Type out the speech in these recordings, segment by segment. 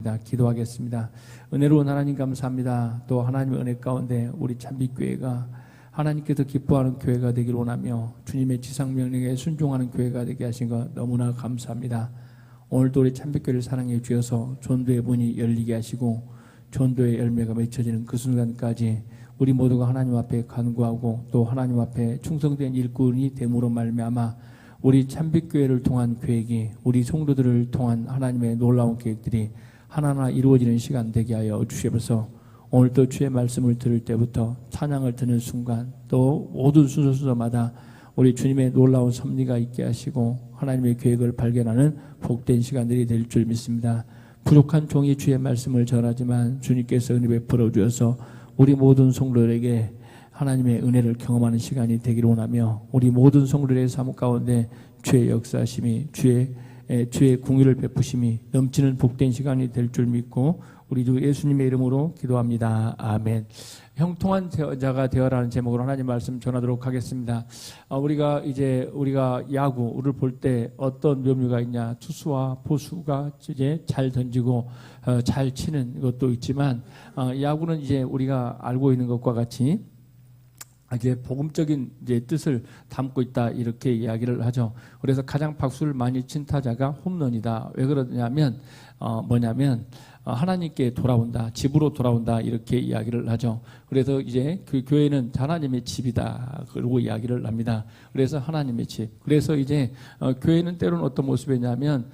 원합니다. 기도하겠습니다. 은혜로운 하나님 감사합니다. 또 하나님의 은혜 가운데 우리 참빛교회가 하나님께서 기뻐하는 교회가 되길 원하며 주님의 지상명령에 순종하는 교회가 되게 하신 것 너무나 감사합니다. 오늘도 우리 참빛교회를 사랑해 주셔서 전도의 문이 열리게 하시고 전도의 열매가 맺혀지는 그 순간까지 우리 모두가 하나님 앞에 간구하고 또 하나님 앞에 충성된 일꾼이 됨으로 말미암아 우리 참빛교회를 통한 계획이 우리 성도들을 통한 하나님의 놀라운 계획들이 하나하나 이루어지는 시간 되게 하여 주시옵소서. 오늘도 주의 말씀을 들을 때부터 찬양을 듣는 순간 또 모든 순서마다 우리 주님의 놀라운 섭리가 있게 하시고 하나님의 계획을 발견하는 복된 시간들이 될 줄 믿습니다. 부족한 종이 주의 말씀을 전하지만 주님께서 은혜 베풀어 주셔서 우리 모든 성도들에게 하나님의 은혜를 경험하는 시간이 되기를 원하며 우리 모든 성도들의 삶 가운데 주의 역사심이 주의 궁유를 베푸심이 넘치는 복된 시간이 될 줄 믿고 우리 주 예수님의 이름으로 기도합니다. 아멘. 형통한 자가 되어라는 제목으로 하나님 말씀 전하도록 하겠습니다. 우리가 야구를 볼 때 어떤 묘미가 있냐? 투수와 포수가 이제 잘 던지고 잘 치는 것도 있지만 야구는 이제 우리가 알고 있는 것과 같이 이제 복음적인 이제 뜻을 담고 있다 이렇게 이야기를 하죠. 그래서 가장 박수를 많이 친 타자가 홈런이다. 왜 그러냐면 하나님께 돌아온다, 집으로 돌아온다 이렇게 이야기를 하죠. 그래서 이제 그 교회는 하나님의 집이다 그러고 이야기를 합니다. 그래서 하나님의 집. 그래서 이제 교회는 때로는 어떤 모습이냐면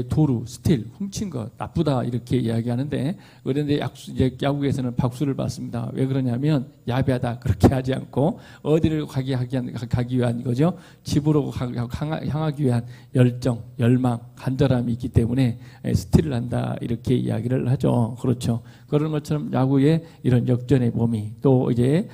도루, 스틸, 훔친 것 나쁘다 이렇게 이야기하는데 그런데 이제 야구에서는 박수를 받습니다. 왜 그러냐면 야비하다 그렇게 하지 않고 어디를 가기 위한 거죠. 집으로 향하기 위한 열정, 열망, 간절함이 있기 때문에 스틸을 한다 이렇게 이야기를 하죠. 그렇죠. 그런 것처럼 야구의 이런 역전의 몸이 또 이제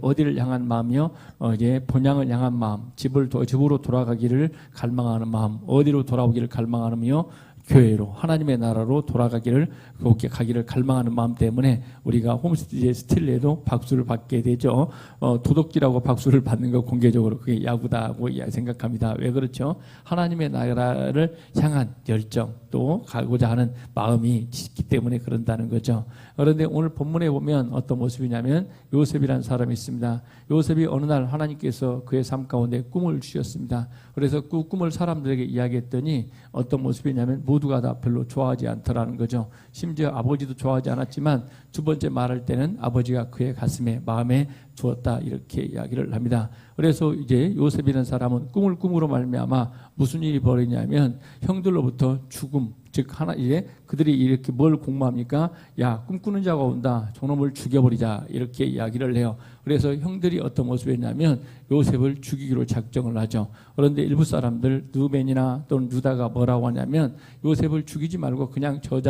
어디를 향한 마음이요, 이제 본향을 향한 마음, 집으로 돌아가기를 갈망하는 마음, 어디로 돌아오기를 갈망하느며 교회로 하나님의 나라로 돌아가기를 그렇게 가기를 갈망하는 마음 때문에 우리가 홈스틸에도 박수를 받게 되죠. 도덕질하고 박수를 받는 거 공개적으로 그게 야구다고 생각합니다. 왜 그렇죠? 하나님의 나라를 향한 열정 또 가고자 하는 마음이 있기 때문에 그런다는 거죠. 그런데 오늘 본문에 보면 어떤 모습이냐면 요셉이라는 사람이 있습니다. 요셉이 어느 날 하나님께서 그의 삶 가운데 꿈을 주셨습니다. 그래서 그 꿈을 사람들에게 이야기했더니 어떤 모습이냐면 모두가 다 별로 좋아하지 않더라는 거죠. 심지어 아버지도 좋아하지 않았지만 두 번째 말할 때는 아버지가 그의 가슴에 마음에 두었다 이렇게 이야기를 합니다. 그래서 이제 요셉이라는 사람은 꿈을 꿈으로 말미암아 무슨 일이 벌어지냐면 형들로부터 죽음, 즉 이제 그들이 이렇게 뭘 공모합니까? 야, 꿈꾸는 자가 온다. 저놈을 죽여버리자. 이렇게 이야기를 해요. 그래서 형들이 어떤 모습이었냐면 요셉을 죽이기로 작정을 하죠. 그런데 일부 사람들 누벤이나 또는 유다가 뭐라고 하냐면 요셉을 죽이지 말고 그냥 저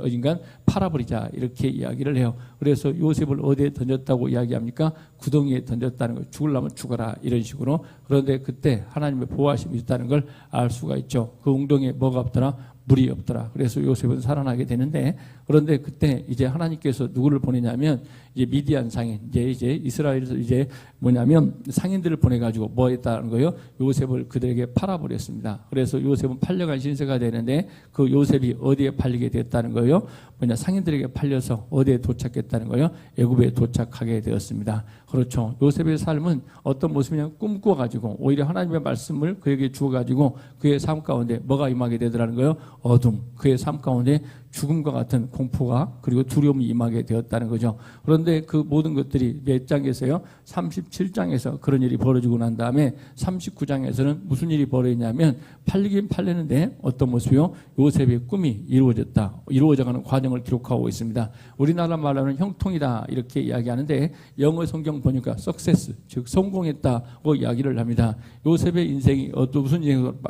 인간 팔아버리자. 이렇게 이야기를 해요. 그래서 요셉을 어디에 던졌다고 이야기합니까? 구덩이에 던졌다는 거. 죽으려면 죽어라. 이런 식으로. 그런데 그때 하나님의 보호하심이 있다는 걸 알 수가 있죠. 그 웅덩이에 뭐가 없더라? 물이 없더라. 그래서 요셉은 살아나게 되는데 그런데 그때 이제 하나님께서 누구를 보내냐면 이제 미디안 상인 이제 이스라엘에서 이제 뭐냐면 상인들을 보내가지고 뭐 했다는 거예요? 요셉을 그들에게 팔아버렸습니다. 그래서 요셉은 팔려간 신세가 되는데 그 요셉이 어디에 팔리게 됐다는 거예요? 상인들에게 팔려서 어디에 도착했다는 거예요? 애굽에 도착하게 되었습니다. 그렇죠. 요셉의 삶은 어떤 모습이냐면 꿈꾸어가지고 오히려 하나님의 말씀을 그에게 주어가지고 그의 삶 가운데 뭐가 임하게 되더라는 거예요? 어둠, 그의 삶 가운데 죽음과 같은 공포가 그리고 두려움이 임하게 되었다는 거죠. 그런데 그 모든 것들이 몇 장에서요? 37장에서 그런 일이 벌어지고 난 다음에 39장에서는 무슨 일이 벌어지냐면 팔리긴 팔리는데 어떤 모습이요? 요셉의 꿈이 이루어져가는 과정을 기록하고 있습니다. 우리나라 말로는 형통이다 이렇게 이야기하는데 영어 성경 보니까 success, 즉 성공했다고 이야기를 합니다. 요셉의 인생이 무슨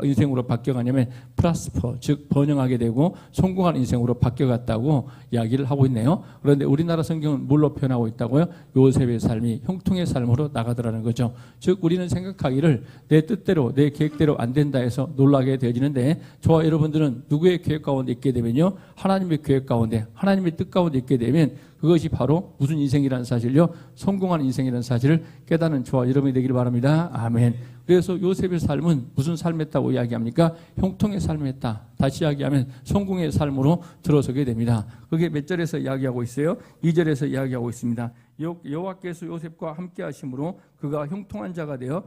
인생으로 바뀌어가냐면 prosper, 즉 번영하게 되고 성공한 인생으로 바뀌어갔다고 이야기를 하고 있네요. 그런데 우리나라 성경은 뭘로 표현하고 있다고요? 요셉의 삶이 형통의 삶으로 나가더라는 거죠. 즉 우리는 생각하기를 내 뜻대로 내 계획대로 안 된다 해서 놀라게 되어지는데 저와 여러분들은 누구의 계획 가운데 있게 되면요? 하나님의 계획 가운데 하나님의 뜻 가운데 있게 되면 그것이 바로 무슨 인생이라는 사실요? 성공한 인생이라는 사실을 깨닫는 저와 여러분이 되기를 바랍니다. 아멘. 그래서 요셉의 삶은 무슨 삶이었다고 이야기합니까? 형통의 삶이었다. 다시 이야기하면 성공의 삶으로 들어서게 됩니다. 그게 몇 절에서 이야기하고 있어요? 2절에서 이야기하고 있습니다. 여호와께서 요셉과 함께 하심으로 그가 형통한 자가 되어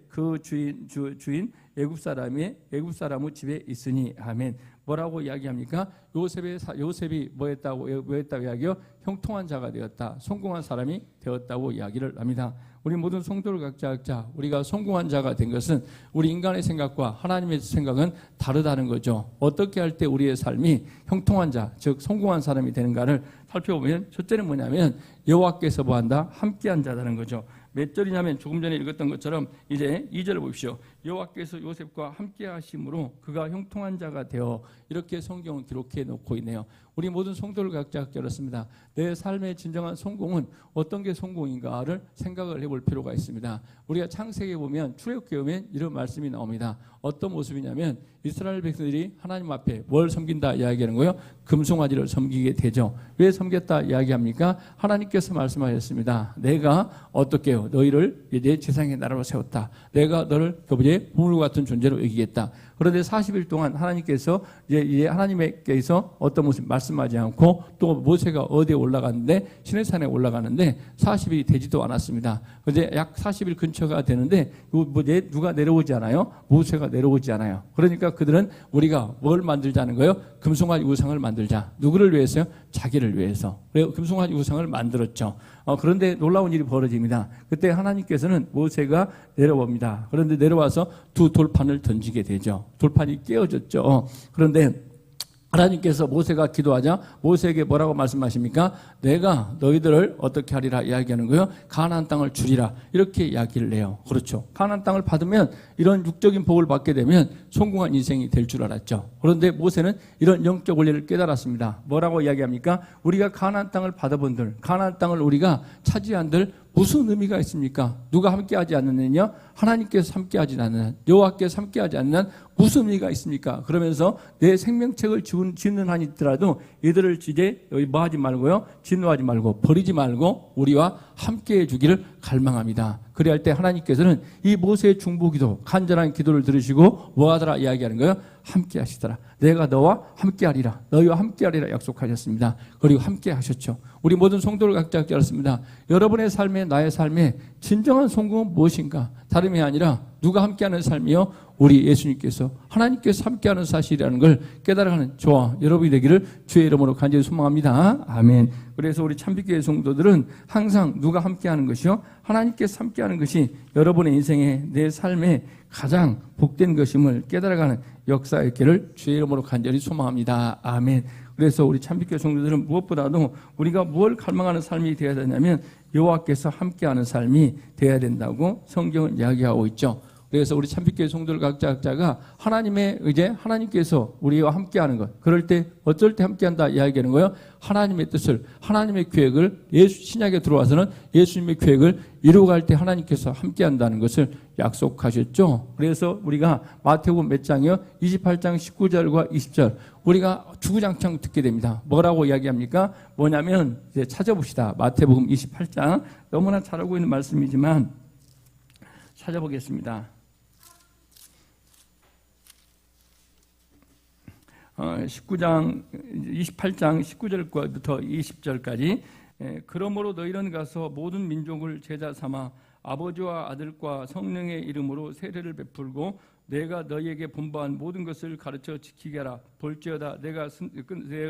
그 주인 애굽 사람의 집에 있으니. 아멘. 뭐라고 이야기합니까? 요셉이 뭐했다고 이야기해요? 형통한 자가 되었다. 성공한 사람이 되었다고 이야기를 합니다. 우리 모든 성도를 각자 우리가 성공한 자가 된 것은 우리 인간의 생각과 하나님의 생각은 다르다는 거죠. 어떻게 할 때 우리의 삶이 형통한 자, 즉 성공한 사람이 되는가를 살펴보면 첫째는 뭐냐면 여호와께서 뭐한다? 함께한 자라는 거죠. 몇 절이냐면 조금 전에 읽었던 것처럼 이제 2절을 보십시오. 여호와께서 요셉과 함께 하심으로 그가 형통한 자가 되어, 이렇게 성경은 기록해 놓고 있네요. 우리 모든 성도를 각자 그렇습니다. 내 삶의 진정한 성공은 어떤 게 성공인가를 생각을 해볼 필요가 있습니다. 우리가 창세기에 보면, 출애굽기에 보면 이런 말씀이 나옵니다. 어떤 모습이냐면 이스라엘 백성들이 하나님 앞에 뭘 섬긴다 이야기하는 거예요? 금송아지를 섬기게 되죠. 왜 섬겼다 이야기합니까? 하나님께서 말씀하셨습니다. 내가 어떻게 해요? 너희를 내 지상의 나라로 세웠다. 내가 너를 보물과 같은 존재로 여기겠다. 그런데 40일 동안 하나님께서 이제 하나님께서 어떤 모습 말씀하지 않고, 또 모세가 어디에 올라갔는데 시내산에 올라가는데 40일이 되지도 않았습니다. 그런데 약 40일 근처가 되는데 누가 내려오지 않아요? 모세가 내려오지 않아요. 그러니까 그들은 우리가 뭘 만들자는 거예요? 금송아지 우상을 만들자. 누구를 위해서요? 자기를 위해서. 그래서 금송아지 우상을 만들었죠. 그런데 놀라운 일이 벌어집니다. 그때 하나님께서는 모세가 내려옵니다. 그런데 내려와서 두 돌판을 던지게 되죠. 돌판이 깨어졌죠. 그런데 하나님께서 모세가 기도하자 모세에게 뭐라고 말씀하십니까? 내가 너희들을 어떻게 하리라 이야기하는 거예요? 가나안 땅을 주리라, 이렇게 이야기를 해요. 그렇죠. 가나안 땅을 받으면, 이런 육적인 복을 받게 되면 성공한 인생이 될 줄 알았죠. 그런데 모세는 이런 영적 원리를 깨달았습니다. 뭐라고 이야기합니까? 우리가 가나안 땅을 받아본들, 가나안 땅을 우리가 차지한들 무슨 의미가 있습니까? 누가 함께하지 않느냐? 하나님께서 함께하지 않는, 여호와께서 함께하지 않는 무슨 의미가 있습니까? 그러면서 내 생명책을 짓는 한이 있더라도 이들을 이제 뭐하지 말고요, 진노하지 말고 버리지 말고 우리와 함께해 주기를 갈망합니다. 그래야 할 때 하나님께서는 이 모세의 중보기도, 간절한 기도를 들으시고 뭐하더라 이야기하는 거예요? 함께 하시더라. 내가 너와 함께 하리라, 너희와 함께 하리라 약속하셨습니다. 그리고 함께 하셨죠. 우리 모든 성도를 각자 깨닫습니다. 여러분의 삶에, 나의 삶에 진정한 성공은 무엇인가? 다름이 아니라 누가 함께하는 삶이요? 우리 예수님께서, 하나님께서 함께하는 사실이라는 걸 깨달아가는 저와 여러분이 되기를 주의 이름으로 간절히 소망합니다. 아멘. 그래서 우리 참빛교회 성도들은 항상 누가 함께하는 것이요? 하나님께서 함께하는 것이 여러분의 인생에, 내 삶에 가장 복된 것임을 깨달아가는 역사의 길을 주의 이름으로 간절히 소망합니다. 아멘. 그래서 우리 참빛교회 성도들은 무엇보다도 우리가 무엇을 갈망하는 삶이 되어야 되냐면 여호와께서 함께하는 삶이 되어야 된다고 성경은 이야기하고 있죠. 그래서 우리 참빛교회 성도들 각자가 하나님의 의제, 하나님께서 우리와 함께하는 것, 그럴 때 어쩔 때 함께한다 이야기하는 거예요. 하나님의 뜻을, 하나님의 계획을, 신약에 들어와서는 예수님의 계획을 이루어갈 때 하나님께서 함께한다는 것을 약속하셨죠. 그래서 우리가 마태복음 몇 장이요? 28장 19절과 20절 우리가 주구장창 듣게 됩니다. 뭐라고 이야기합니까? 뭐냐면 이제 찾아봅시다. 마태복음 28장, 너무나 잘 알고 있는 말씀이지만 찾아보겠습니다. 28장 19절부터 20절까지 그러므로 너희는 가서 모든 민족을 제자 삼아 아버지와 아들과 성령의 이름으로 세례를 베풀고 내가 너희에게 분부한 모든 것을 가르쳐 지키게 하라. 볼지어다 내가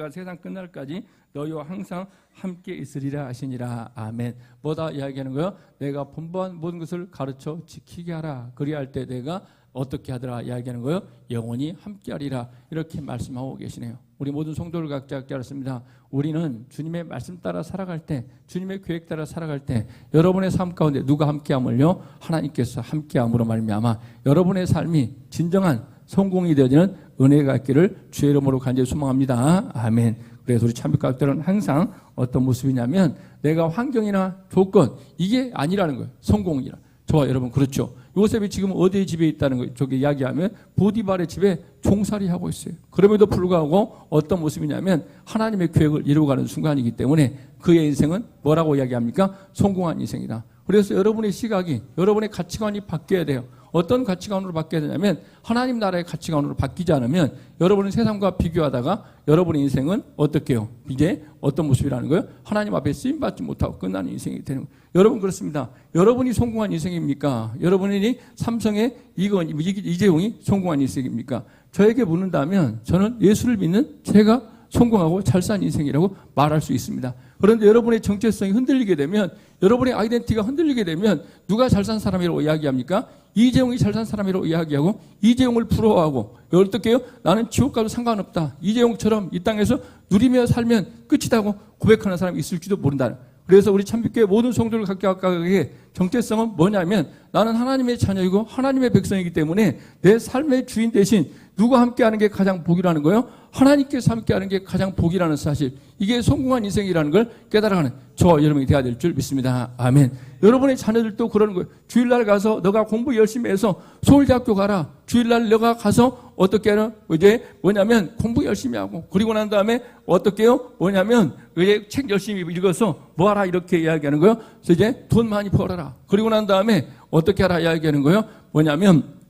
세상 끝날까지 너희와 항상 함께 있으리라 하시니라. 아멘. 뭐다 이야기하는 거예요? 내가 분부한 모든 것을 가르쳐 지키게 하라. 그리할 때 내가 어떻게 하더라 이야기하는 거예요? 영원히 함께하리라, 이렇게 말씀하고 계시네요. 우리 모든 성도를 각자 깨닫습니다. 우리는 주님의 말씀 따라 살아갈 때, 주님의 계획 따라 살아갈 때 여러분의 삶 가운데 누가 함께함을요? 하나님께서 함께함으로 말미암아 여러분의 삶이 진정한 성공이 되어지는 은혜가 있기를 주의 이름으로 간절히 소망합니다. 아멘. 그래서 우리 참빛각들은 항상 어떤 모습이냐면 내가 환경이나 조건 이게 아니라는 거예요. 성공이라. 저와 여러분 그렇죠. 요셉이 지금 어디에 집에 있다는 거 저기 이야기하면 보디발의 집에 종살이 하고 있어요. 그럼에도 불구하고 어떤 모습이냐면 하나님의 계획을 이루어가는 순간이기 때문에 그의 인생은 뭐라고 이야기합니까? 성공한 인생이다. 그래서 여러분의 시각이, 여러분의 가치관이 바뀌어야 돼요. 어떤 가치관으로 바뀌어야 되냐면 하나님 나라의 가치관으로 바뀌지 않으면 여러분은 세상과 비교하다가 여러분의 인생은 어떻게 해요? 이제 어떤 모습이라는 거예요? 하나님 앞에 쓰임받지 못하고 끝나는 인생이 되는 거예요. 여러분 그렇습니다. 여러분이 성공한 인생입니까? 여러분이 삼성의 이재용이 성공한 인생입니까? 저에게 묻는다면 저는 예수를 믿는 제가 성공하고 잘 산 인생이라고 말할 수 있습니다. 그런데 여러분의 정체성이 흔들리게 되면, 여러분의 아이덴티티가 흔들리게 되면 누가 잘 산 사람이라고 이야기합니까? 이재용이 잘 산 사람이라고 이야기하고 이재용을 부러워하고 어떻게 해요? 나는 지옥 가도 상관없다. 이재용처럼 이 땅에서 누리며 살면 끝이다고 고백하는 사람이 있을지도 모른다. 그래서 우리 참빛교회 모든 성도들 각각의 정체성은 뭐냐면 나는 하나님의 자녀이고 하나님의 백성이기 때문에 내 삶의 주인 대신 누가 함께하는 게 가장 복이라는 거예요? 하나님께서 함께하는 게 가장 복이라는 사실, 이게 성공한 인생이라는 걸 깨달아가는 저와 여러분이 되어야 될 줄 믿습니다. 아멘. 여러분의 자녀들도 그러는 거예요. 주일날 가서 너가 공부 열심히 해서 서울대학교 가라. 주일날 너가 가서 어떻게 하는 이제 뭐냐면 공부 열심히 하고, 그리고 난 다음에 어떻게 해요? 뭐냐면 이제 책 열심히 읽어서 뭐하라 이렇게 이야기하는 거예요. 그래서 이제 돈 많이 벌어라. 그리고 난 다음에 어떻게 하라 이야기하는 거예요. 뭐냐면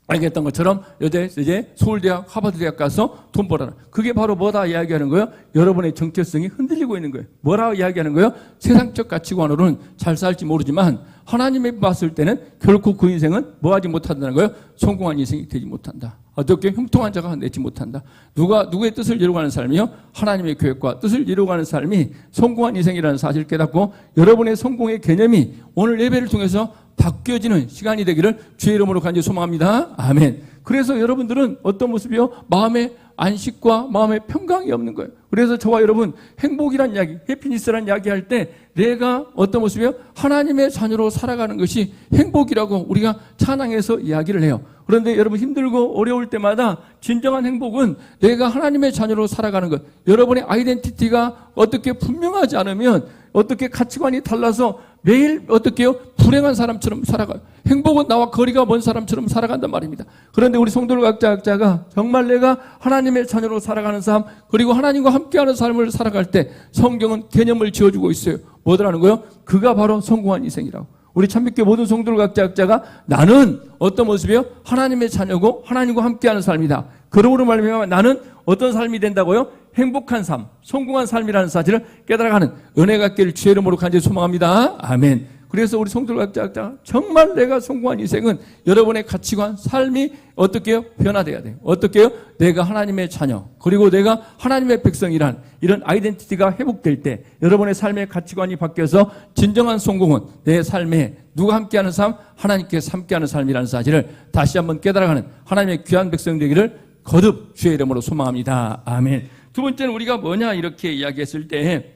알겠던 것처럼 이제 서울대학, 하버드대학 가서 돈 벌어라. 그게 바로 뭐다 이야기하는 거예요? 여러분의 정체성이 흔들리고 있는 거예요. 뭐라고 이야기하는 거예요? 세상적 가치관으로는 잘 살지 모르지만 하나님이 봤을 때는 결코 그 인생은 뭐하지 못한다는 거예요? 성공한 인생이 되지 못한다. 어떻게 형통한 자가 내지 못한다. 누구의 뜻을 이루어가는 삶이요? 하나님의 계획과 뜻을 이루어가는 삶이 성공한 인생이라는 사실을 깨닫고 여러분의 성공의 개념이 오늘 예배를 통해서 바뀌어지는 시간이 되기를 주의 이름으로 간절히 소망합니다. 아멘. 그래서 여러분들은 어떤 모습이요? 마음의 안식과 마음의 평강이 없는 거예요. 그래서 저와 여러분 행복이란 이야기, 해피니스란 이야기 할 때 내가 어떤 모습이요? 하나님의 자녀로 살아가는 것이 행복이라고 우리가 찬양해서 이야기를 해요. 그런데 여러분 힘들고 어려울 때마다 진정한 행복은 내가 하나님의 자녀로 살아가는 것. 여러분의 아이덴티티가 어떻게 분명하지 않으면 어떻게 가치관이 달라서 매일 어떻게 해요? 불행한 사람처럼 살아가요. 행복은 나와 거리가 먼 사람처럼 살아간단 말입니다. 그런데 우리 성도들 각자가 정말 내가 하나님의 자녀로 살아가는 삶, 그리고 하나님과 함께하는 삶을 살아갈 때 성경은 개념을 지어주고 있어요. 뭐더라는 거예요? 그가 바로 성공한 인생이라고. 우리 참빛교회 모든 성도들 각자가 나는 어떤 모습이에요? 하나님의 자녀고 하나님과 함께하는 삶이다. 그러므로 말미암아 나는 어떤 삶이 된다고요? 행복한 삶, 성공한 삶이라는 사실을 깨달아가는 은혜가 있기를 주의 이름으로 간절히 소망합니다. 아멘. 그래서 우리 성도들 각자 정말 내가 성공한 인생은 여러분의 가치관, 삶이 어떻게 해요? 변화돼야 돼요. 어떻게 해요? 내가 하나님의 자녀, 그리고 내가 하나님의 백성이란 이런 아이덴티티가 회복될 때 여러분의 삶의 가치관이 바뀌어서 진정한 성공은 내 삶에 누가 함께하는 삶? 하나님께서 함께하는 삶이라는 사실을 다시 한번 깨달아가는 하나님의 귀한 백성 되기를 거듭 주의 이름으로 소망합니다. 아멘. 두 번째는 우리가 뭐냐 이렇게 이야기했을 때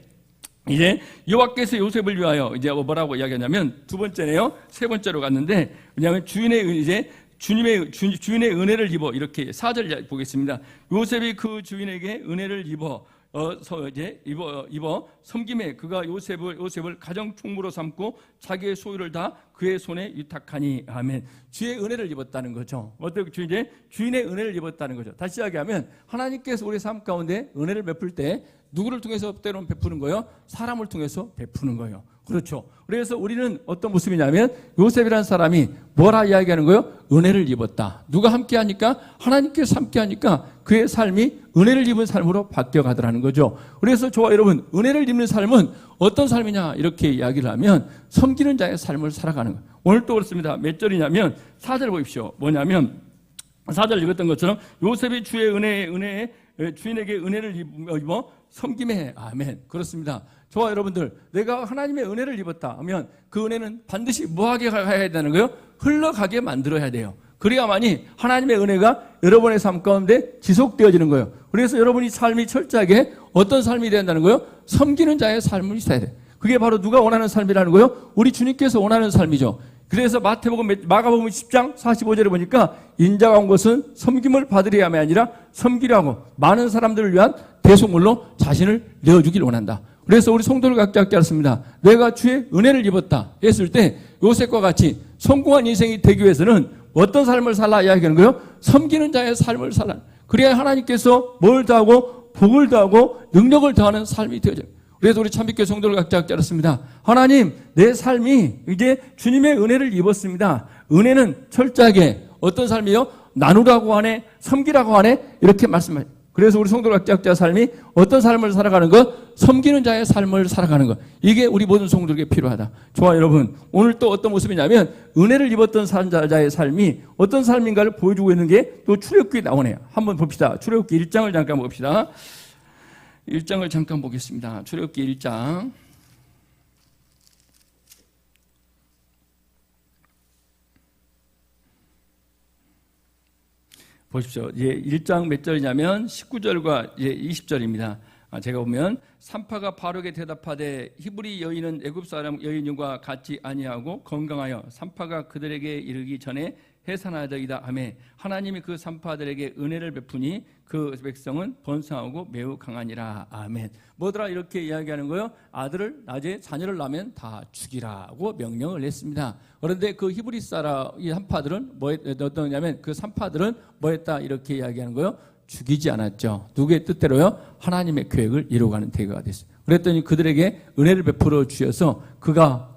이제 여호와께서 요셉을 위하여 이제 뭐라고 이야기하냐면 두 번째네요. 세 번째로 갔는데 왜냐하면 주인의 은혜를 입어 이렇게 4절 보겠습니다. 요셉이 그 주인에게 은혜를 입어 섬김에 그가 요셉을 가정 총무로 삼고 자기의 소유를 다 그의 손에 위탁하니. 아멘. 주의 은혜를 입었다는 거죠. 어떻게 주인의 은혜를 입었다는 거죠. 다시 이야기하면 하나님께서 우리 삶 가운데 은혜를 베풀 때 누구를 통해서 때로는 베푸는 거예요? 사람을 통해서 베푸는 거예요. 그렇죠. 그래서 우리는 어떤 모습이냐면 요셉이라는 사람이 뭐라 이야기하는 거예요? 은혜를 입었다. 누가 함께 하니까? 하나님께서 함께 하니까 그의 삶이 은혜를 입은 삶으로 바뀌어가더라는 거죠. 그래서 저와 여러분 은혜를 입는 삶은 어떤 삶이냐 이렇게 이야기를 하면 섬기는 자의 삶을 살아가는 거예요. 오늘 또 그렇습니다. 몇 절이냐면 4절 보십시오. 뭐냐면 4절 읽었던 것처럼 요셉이 주인에게 은혜를 입어 섬김에. 아멘. 그렇습니다. 저와 여러분들 내가 하나님의 은혜를 입었다 하면 그 은혜는 반드시 뭐하게 가야 되는 거예요? 흘러가게 만들어야 돼요. 그래야만이 하나님의 은혜가 여러분의 삶 가운데 지속되어지는 거예요. 그래서 여러분이 삶이 철저하게 어떤 삶이 된다는 거예요? 섬기는 자의 삶을 있어야 돼요. 그게 바로 누가 원하는 삶이라는 거예요? 우리 주님께서 원하는 삶이죠. 그래서 마가복음 10장 45절에 보니까 인자가 온 것은 섬김을 받으려 함이 아니라 섬기려 하고 많은 사람들을 위한 대속물로 자신을 내어주길 원한다. 그래서 우리 성도를 각자 깨닫습니다. 내가 주의 은혜를 입었다 했을 때 요셉과 같이 성공한 인생이 되기 위해서는 어떤 삶을 살라 이야기하는 거예요? 섬기는 자의 삶을 살라. 그래야 하나님께서 뭘 더하고 복을 더하고 능력을 더하는 삶이 되어져요. 그래서 우리 참빛교회 성도들 각자 알았습니다. 하나님, 내 삶이 이제 주님의 은혜를 입었습니다. 은혜는 철저하게 어떤 삶이요? 나누라고 하네, 섬기라고 하네, 이렇게 말씀하세요. 그래서 우리 성도들 각자 삶이 어떤 삶을 살아가는 것? 섬기는 자의 삶을 살아가는 것. 이게 우리 모든 성도들에게 필요하다. 좋아요, 여러분. 오늘 또 어떤 모습이냐면 은혜를 입었던 자의 삶이 어떤 삶인가를 보여주고 있는 게 또 출애굽기에 나오네요. 한번 봅시다. 출애굽기 1장을 잠깐 봅시다. 1장을 잠깐 보겠습니다. 출애굽기 1장. 보십시오. 1장 몇 절이냐면 19절과 20절입니다. 제가 보면 산파가 바로에게 대답하되 히브리 여인은 애굽 사람 여인과 같이 아니하고 건강하여 산파가 그들에게 이르기 전에 해산하더이다 하매 하나님이 그 산파들에게 은혜를 베푸니 그 백성은 번성하고 매우 강하니라. 아멘. 뭐더라 이렇게 이야기하는 거예요? 아들을 낮에 자녀를 낳으면 다 죽이라고 명령을 했습니다. 그런데 그 히브리 사람 이 산파들은 어떠냐면 그 산파들은 뭐했다 이렇게 이야기하는 거예요? 죽이지 않았죠. 누구의 뜻대로요? 하나님의 계획을 이루어가는 대가가 됐어요. 그랬더니 그들에게 은혜를 베풀어 주셔서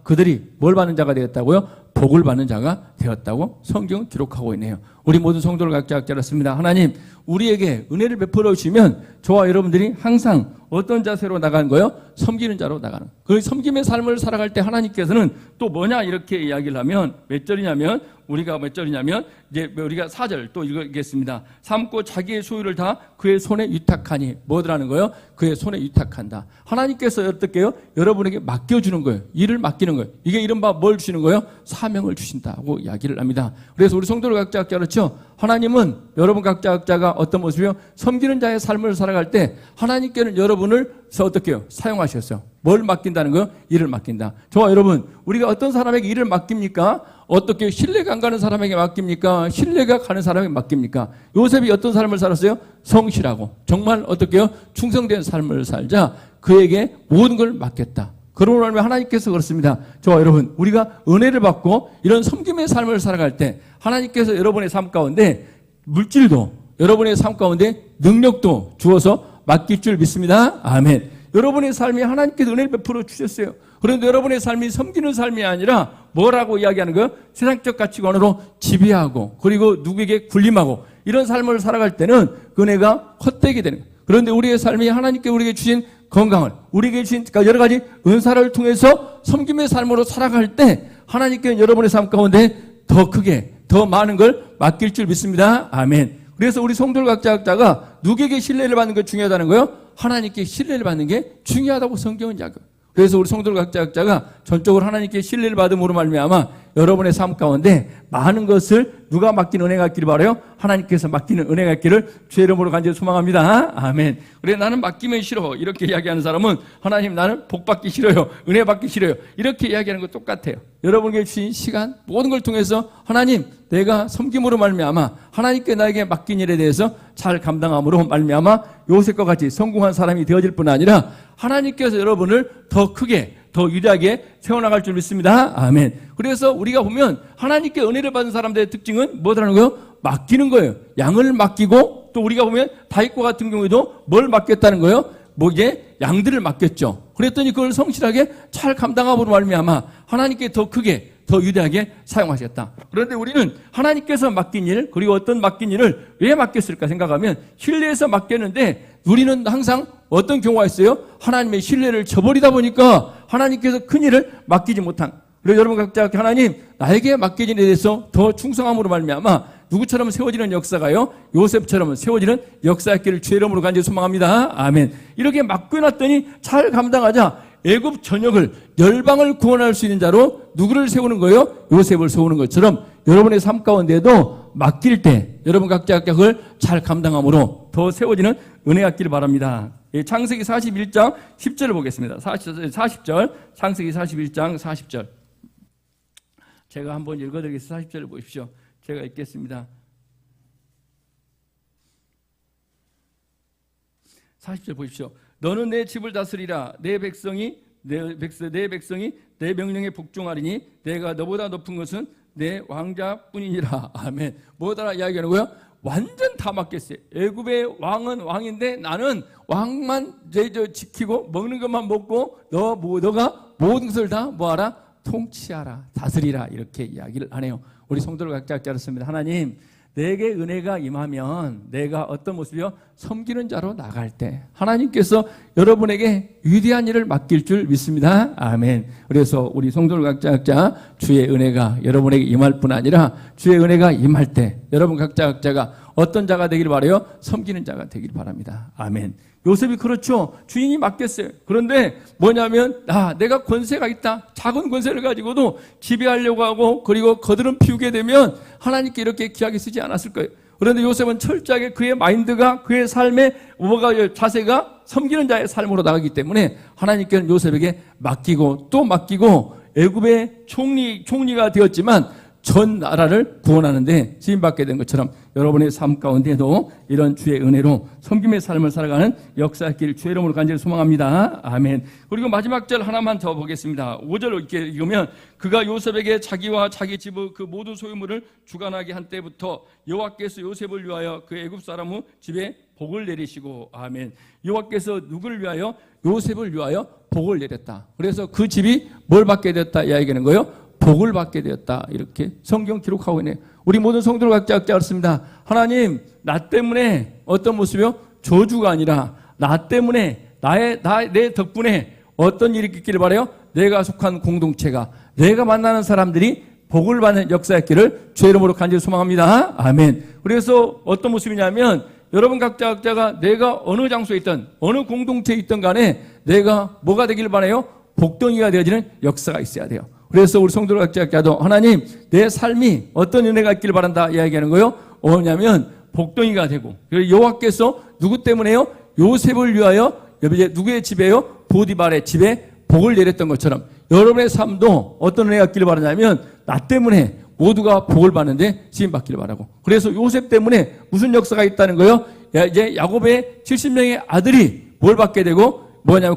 그들이 뭘 받는 자가 되었다고요? 복을 받는 자가 되었다고 성경은 기록하고 있네요. 우리 모든 성도를 각자 알았습니다. 하나님, 우리에게 은혜를 베풀어 주시면 저와 여러분들이 항상 어떤 자세로 나가는 거예요? 섬기는 자로 나가는. 그 섬김의 삶을 살아갈 때 하나님께서는 또 뭐냐 이렇게 이야기를 하면 몇 절이냐면 우리가 4절 또 읽겠습니다. 삼고 자기의 소유를 다 그의 손에 위탁하니 뭐더라는 거예요? 그의 손에 위탁한다. 하나님께서 어떻게 해요? 여러분에게 맡겨주는 거예요. 일을 맡기는 거예요. 이게 이른바 뭘 주시는 거예요? 사명을 주신다고 이야기를 합니다. 그래서 우리 성도들 각자 그렇죠? 하나님은 여러분 각자가 어떤 모습이요? 섬기는 자의 삶을 살아갈 때 하나님께는 여러분을 어떻게 해요? 사용하셨어요. 뭘 맡긴다는 거예요? 일을 맡긴다. 저와 여러분, 우리가 어떤 사람에게 일을 맡깁니까? 어떻게 신뢰가 안 가는 사람에게 맡깁니까? 신뢰가 가는 사람에게 맡깁니까? 요셉이 어떤 삶을 살았어요? 성실하고 정말 어떻게 해요? 충성된 삶을 살자 그에게 모든 걸 맡겼다. 그러고 나면 하나님께서 그렇습니다. 저와 여러분, 우리가 은혜를 받고 이런 섬김의 삶을 살아갈 때 하나님께서 여러분의 삶 가운데 물질도 여러분의 삶 가운데 능력도 주어서 맡길 줄 믿습니다. 아멘. 여러분의 삶이 하나님께서 은혜를 베풀어 주셨어요. 그런데 여러분의 삶이 섬기는 삶이 아니라 뭐라고 이야기하는 거예요? 세상적 가치관으로 지배하고 그리고 누구에게 군림하고 이런 삶을 살아갈 때는 그 은혜가 헛되게 되는 거예요. 그런데 우리의 삶이 하나님께 우리에게 주신 건강을 우리에게 주신 여러 가지 은사를 통해서 섬김의 삶으로 살아갈 때 하나님께는 여러분의 삶 가운데 더 크게 더 많은 걸 맡길 줄 믿습니다. 아멘. 그래서 우리 성도들 각자가 누구에게 신뢰를 받는 게 중요하다는 거예요? 하나님께 신뢰를 받는 게 중요하다고 성경은 이야기해요. 그래서 우리 성도들 각자가 전적으로 하나님께 신뢰를 받음으로 말미암아 여러분의 삶 가운데 많은 것을 누가 맡기는 은혜가 있기를 바라요? 하나님께서 맡기는 은혜가 있기를 주의 이름으로 간절히 소망합니다. 아멘. 그래 나는 맡기면 싫어 이렇게 이야기하는 사람은 하나님 나는 복 받기 싫어요. 은혜 받기 싫어요. 이렇게 이야기하는 거 똑같아요. 여러분에게 주신 시간 모든 걸 통해서 하나님 내가 섬김으로 말미암아 하나님께 나에게 맡긴 일에 대해서 잘 감당함으로 말미암아 요셉과 같이 성공한 사람이 되어질 뿐 아니라 하나님께서 여러분을 더 크게 더 위대하게 세워나갈 줄 믿습니다. 아멘. 그래서 우리가 보면 하나님께 은혜를 받은 사람들의 특징은 뭐라는 거예요? 맡기는 거예요. 양을 맡기고 또 우리가 보면 다윗과 같은 경우에도 뭘 맡겼다는 거예요? 이제 양들을 맡겼죠. 그랬더니 그걸 성실하게 잘 감당함으로 말미암아 하나님께 더 크게 더 위대하게 사용하셨다. 그런데 우리는 하나님께서 맡긴 일 그리고 어떤 맡긴 일을 왜 맡겼을까 생각하면 신뢰해서 맡겼는데 우리는 항상 어떤 경우가 있어요? 하나님의 신뢰를 저버리다 보니까 하나님께서 큰 일을 맡기지 못한. 그래서 여러분 각자 하나님 나에게 맡겨진 일에 대해서 더 충성함으로 말미암아 누구처럼 세워지는 역사가요? 요셉처럼 세워지는 역사였기를 주의 이름으로 간절히 소망합니다. 아멘. 이렇게 맡겨놨더니 잘 감당하자 애굽 전역을 열방을 구원할 수 있는 자로 누구를 세우는 거예요? 요셉을 세우는 것처럼 여러분의 삶 가운데도 맡길 때 여러분 각자 그걸 잘 감당함으로 더 세워지는 은혜가 있기를 바랍니다. 창세기 41장 10절을 보겠습니다. 40절 창세기 41장 40절 제가 한번 읽어드리겠습니다. 40절을 보십시오. 제가 읽겠습니다. 40절 보십시오. 너는 내 집을 다스리라. 내 백성이 내 명령에 복종하리니 내가 너보다 높은 것은 내 왕자뿐이니라. 아멘. 뭐더라 이야기하는 거예요? 완전 다 맡겼어요. 애굽의 왕은 왕인데 나는 왕만 지키고 먹는 것만 먹고 너가 모든 것을 다 뭐하라? 통치하라, 다스리라, 이렇게 이야기를 하네요. 우리 성도를 각자 알았습니다. 하나님, 내게 은혜가 임하면 내가 어떤 모습이요? 섬기는 자로 나갈 때 하나님께서 여러분에게 위대한 일을 맡길 줄 믿습니다. 아멘. 그래서 우리 성도를 각자 주의 은혜가 여러분에게 임할 뿐 아니라 주의 은혜가 임할 때 여러분 각자가 어떤 자가 되길 바라요? 섬기는 자가 되길 바랍니다. 아멘. 요셉이 그렇죠. 주인이 맡겼어요. 그런데 뭐냐면 내가 권세가 있다. 작은 권세를 가지고도 지배하려고 하고 그리고 거드름 피우게 되면 하나님께 이렇게 귀하게 쓰지 않았을 거예요. 그런데 요셉은 철저하게 그의 마인드가 그의 삶의 자세가 섬기는 자의 삶으로 나가기 때문에 하나님께는 요셉에게 맡기고 또 맡기고 애굽의 총리가 되었지만 전 나라를 구원하는데 쓰임받게 된 것처럼 여러분의 삶 가운데도 이런 주의 은혜로 섬김의 삶을 살아가는 역사의 길 주의 이름으로 간절히 소망합니다. 아멘. 그리고 마지막 절 하나만 더 보겠습니다. 5절 이렇게 읽으면 그가 요셉에게 자기와 자기 집의 그 모든 소유물을 주관하게 한 때부터 여호와께서 요셉을 위하여 그 애굽 사람의 집에 복을 내리시고 아멘. 여호와께서 누구를 위하여? 요셉을 위하여 복을 내렸다. 그래서 그 집이 뭘 받게 됐다 이야기하는 거예요? 복을 받게 되었다. 이렇게 성경 기록하고 있네요. 우리 모든 성도를 각자 알았습니다. 하나님, 나 때문에 어떤 모습이요? 저주가 아니라 나 때문에 내 덕분에 어떤 일이 있기를 바라요? 내가 속한 공동체가 내가 만나는 사람들이 복을 받는 역사의 길을 주의 이름으로 간절히 소망합니다. 아멘. 그래서 어떤 모습이냐면 여러분 각자가 내가 어느 장소에 있든 어느 공동체에 있든 간에 내가 뭐가 되길 바라요? 복덩이가 되어지는 역사가 있어야 돼요. 그래서 우리 성도들 각자도 하나님 내 삶이 어떤 은혜가 있길 바란다 이야기하는 거예요. 뭐냐면 복덩이가 되고 여호와께서 누구 때문에요? 요셉을 위하여 누구의 집에요? 보디발의 집에 복을 내렸던 것처럼 여러분의 삶도 어떤 은혜가 있길 바라냐면 나 때문에 모두가 복을 받는데 쓰임받기를 바라고 그래서 요셉 때문에 무슨 역사가 있다는 거예요? 이제 야곱의 70명의 아들이 뭘 받게 되고 뭐냐면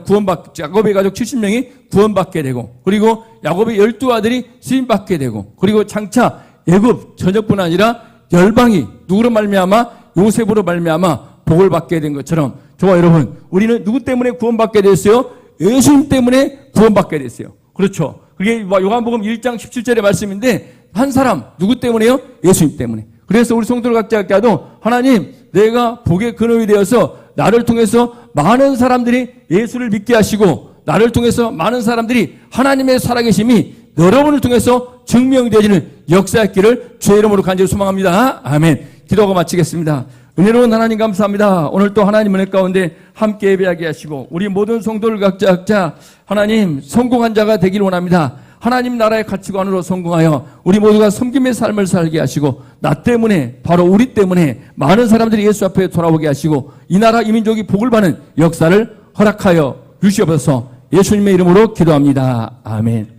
야곱의 가족 70명이 구원받게 되고 그리고 야곱의 12아들이 쓰임받게 되고 그리고 장차 애굽 전역뿐 아니라 열방이 누구로 말미암아? 요셉으로 말미암아 복을 받게 된 것처럼 저와 여러분 우리는 누구 때문에 구원받게 됐어요? 예수님 때문에 구원받게 됐어요. 그렇죠. 그게 요한복음 1장 17절의 말씀인데 한 사람 누구 때문에요? 예수님 때문에. 그래서 우리 성도들 각자도 하나님 내가 복의 근원이 되어서 나를 통해서 많은 사람들이 예수를 믿게 하시고 나를 통해서 많은 사람들이 하나님의 살아계심이 여러분을 통해서 증명되어지는 역사의 길을 주의 이름으로 간절히 소망합니다. 아멘. 기도하고 마치겠습니다. 은혜로운 하나님 감사합니다. 오늘 또 하나님 은혜 가운데 함께 예배하게 하시고 우리 모든 성도를 각자 하나님 성공한 자가 되길 원합니다. 하나님 나라의 가치관으로 성공하여 우리 모두가 섬김의 삶을 살게 하시고 나 때문에 바로 우리 때문에 많은 사람들이 예수 앞에 돌아오게 하시고 이 나라 이 민족이 복을 받는 역사를 허락하여 주시옵소서. 예수님의 이름으로 기도합니다. 아멘.